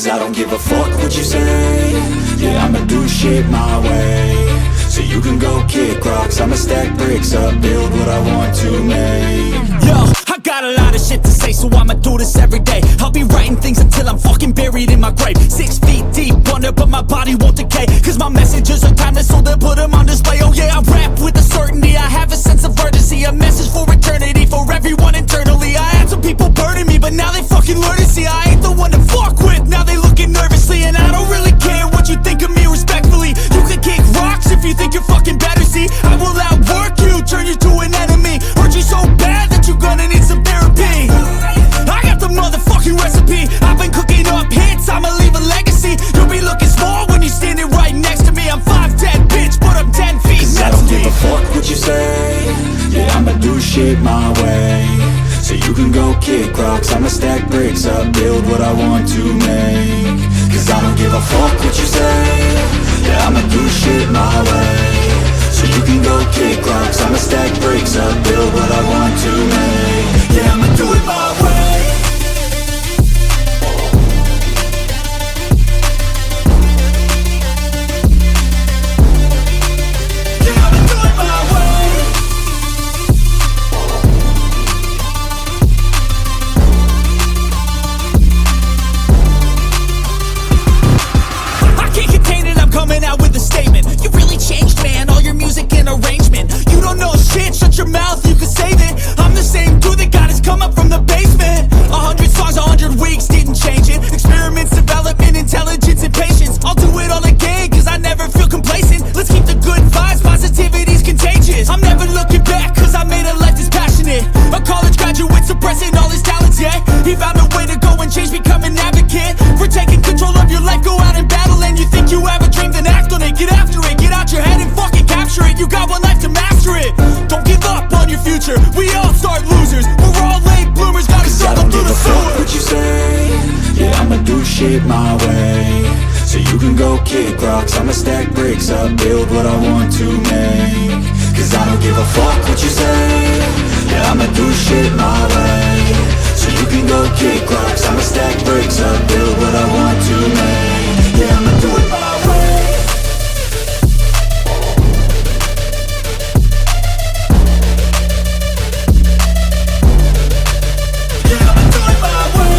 Cause I don't give a fuck what you say. Yeah, I'ma do shit my way. So you can go kick rocks, I'ma stack bricks up, build what I want to make. Yo, I got a lot of shit to say, so I'ma do this every day. I'll be writing things until I'm fucking buried in my grave. 6 feet deep under, but my body won't decay. Cause my messages are timeless, so they'll put them on display. Oh yeah, I rap with a certainty, I have a sense of urgency. A message for eternity, for everyone internally. I had some people burning me, but now they fucking learn to see I ain't the one to fuck with, now they looking nervously. And I don't really care what you think of me, respectfully. You can kick rocks if you think you're fucking better, see. I will outwork you, turn you to an enemy. Hurt you so bad that you're gonna need some therapy. I got the motherfucking recipe, I've been cooking up hits, I'ma leave a legacy. You'll be looking small when you're standing right next to me. I'm 5'10", bitch, but I'm 10 feet. Cause I don't give a fuck what you say. Yeah, I'ma do shit my way. So you can go kick rocks, I'ma stack bricks up, build what I want to make. Cause I don't give a fuck what you say. Yeah, I'ma do shit my way. So you can go kick rocks, I'ma stack bricks up, build what I want to make. Yeah, I'ma do it my way. Yeah, I'ma do it my way. I can't contain it, I'm coming out with a statement. You really changed, man, all your music and arrangement. You don't know shit, shut your mouth, you can save it. I'm the same dude that got his come up from the basement. 100 songs, 100 weeks, didn't change it. Experiments, development, intelligence, and patience. I'll do it all again, cause I never feel complacent. Let's keep the good vibes, positivity's contagious. I'm never looking back, cause I made a life that's passionate. A college graduate suppressing all his talents, yeah. He found a way to go and change, become an advocate for taking control of your life, go out and battle. And you think you have a dream, then act on it. Get after it, get out your head and fucking capture it. You got one life to master it. Don't give up on your future, we all start losers. We're all late bloomers, gotta struggle through the sewer. What you say? Yeah, I'ma do shit my way. So you can go kick rocks, I'ma stack bricks up, build what I want to make. Cause I don't give a fuck what you say. Yeah, I'ma do shit my way. So you can go kick rocks, I'ma stack bricks up, build what I want to make. Yeah, I'ma do it my way. Yeah, I'ma do it my way.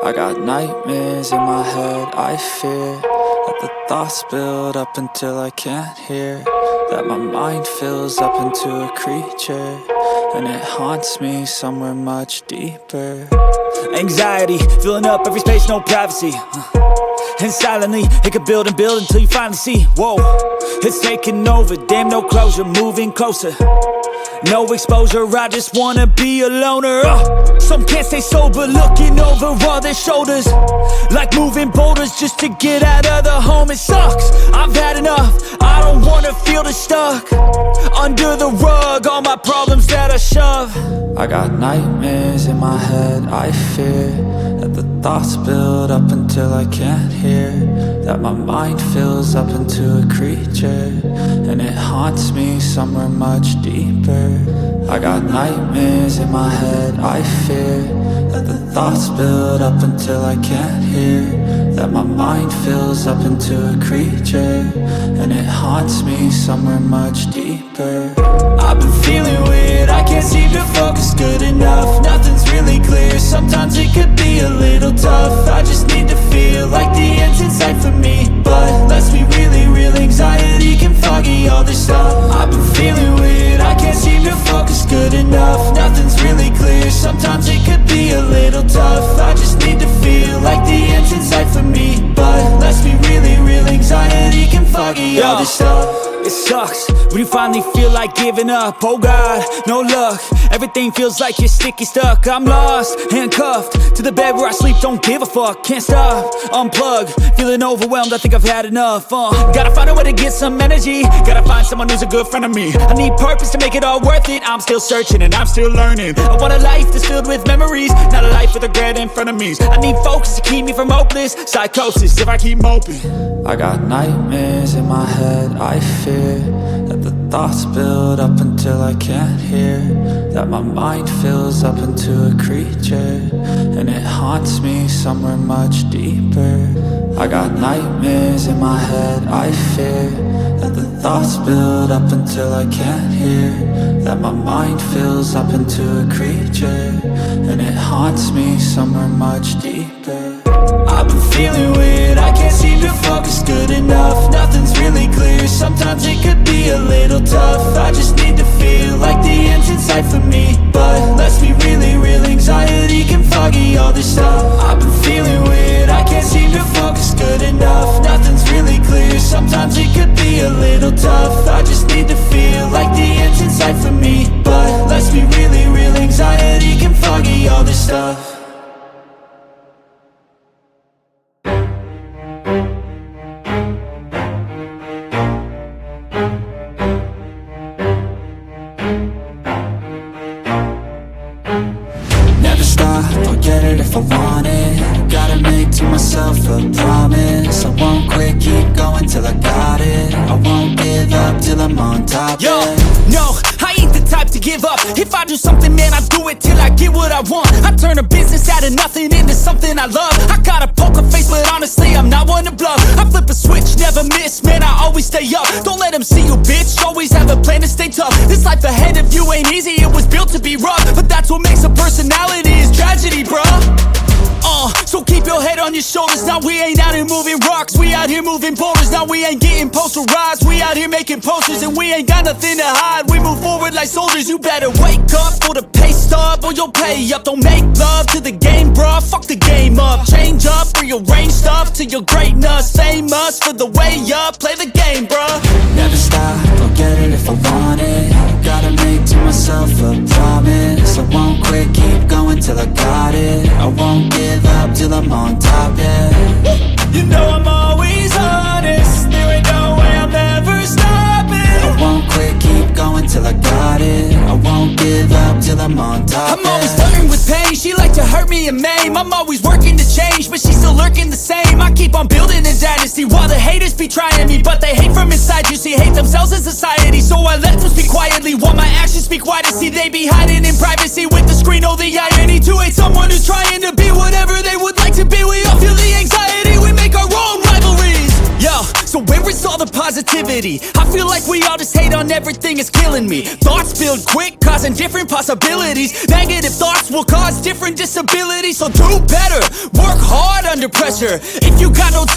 I got nightmares in my head, I fear that the thoughts build up until I can't hear. That my mind fills up into a creature, and it haunts me somewhere much deeper. Anxiety, filling up every space, no privacy. And silently, it could build and build until you finally see. Whoa, it's taking over, damn no closure, moving closer. No exposure, I just wanna be a loner. Some can't stay sober, looking over all their shoulders, like moving boulders just to get out of the home. It sucks, I've had enough, I don't wanna feel the stuck under the rug, all my problems that I shove. I got nightmares in my head, I fear that the thoughts build up until I can't hear. That my mind fills up into a creature, and it haunts me somewhere much deeper. I got nightmares in my head, I fear that the thoughts build up until I can't hear. That my mind fills up into a creature, and it haunts me somewhere much deeper. I've been feeling weird, I can't seem to focus good enough. Nothing's really clear, sometimes it could be a little tough. I just need to feel like the end's in sight for me, but let's be really real, anxiety can foggy all this stuff. I've been feeling weird, I can't seem to focus good enough. Nothing's really clear, sometimes it could be a little tough. I just need to feel like the sucks when you finally feel like giving up. Oh God, no luck. Everything feels like you're sticky stuck. I'm lost, handcuffed to the bed where I sleep. Don't give a fuck, can't stop. Unplug, feeling overwhelmed. I think I've had enough. Gotta find a way to get some energy. Gotta find someone who's a good friend of me. I need purpose to make it all worth it. I'm still searching and I'm still learning. I want a life that's filled with memories, not a life with regret in front of me. I need focus to keep me from hopeless psychosis if I keep moping. I got nightmares in my head, I fear that the thoughts build up until I can't hear, that my mind fills up into a creature, and it haunts me somewhere much deeper. I got nightmares in my head, I fear that the thoughts build up until I can't hear, that my mind fills up into a creature, and it haunts me somewhere much deeper. I've been feeling weird, I can't seem to focus good enough. Nothing's really clear, sometimes it could be a little tough. I just need to feel like the end's in sight for me, but let's be really real, anxiety can foggy all this stuff. I've been feeling weird, I can't seem to focus good enough. Nothing's really clear, sometimes it could be a little tough. I just need to feel like the end's in sight for me, but let's be really real, anxiety can foggy all this stuff. I'll get it if I want it. Gotta make to myself a promise. I won't quit, keep going till I got it. I won't give up till I'm on top. Yo, no, I ain't the type to give up. If I do something, man, I do it till I get what I want. I turn a business out of nothing into something I love. I got a poker face, but honestly, I'm not one to bluff. I flip a switch, never miss, man, I always stay up. Don't let them see you, bitch, always have a plan to stay tough. This life ahead of you ain't easy, it was built to be rough. But that's what makes a personality, is tragedy, bruh. So keep your head on your shoulders. Now we ain't out here moving rocks, we out here moving boulders. Now we ain't getting posterized, we out here making posters, and we ain't got nothing to hide. We move forward like soldiers. You better wake up for the pay stub, or you'll pay up. Don't make love to the game, bruh, fuck the game up. Change up, rearrange stuff to your greatness. Famous for the way up, play the game, bruh. Never stop, I'll get it if I want it. Gotta make to myself a promise. I won't quit, keep going till I got it. I won't give up till I'm on top, yeah. You know I'm always honest, there ain't no way I'm ever stopping. I won't quit, keep going till I got it. I won't give up till I'm on top, I'm always flirting with pain, she like to hurt me and maim. I'm always working to change, but she's still lurking the same. I keep on building a dynasty while the haters be trying me, but they hate from inside. You see, hate themselves in society, so I let them speak quietly while my actions speak wider. See, they be hiding in privacy with the screen. Oh, the irony to hate someone who's trying to be whatever they would like to be. We all feel the anxiety, we make our own rivalries. Yo, so where is all the positivity? I feel like we all just hate on everything, it's killing me. Thoughts build quick, causing different possibilities. Negative thoughts will cause different disabilities. So do better, work hard under pressure. If you got no time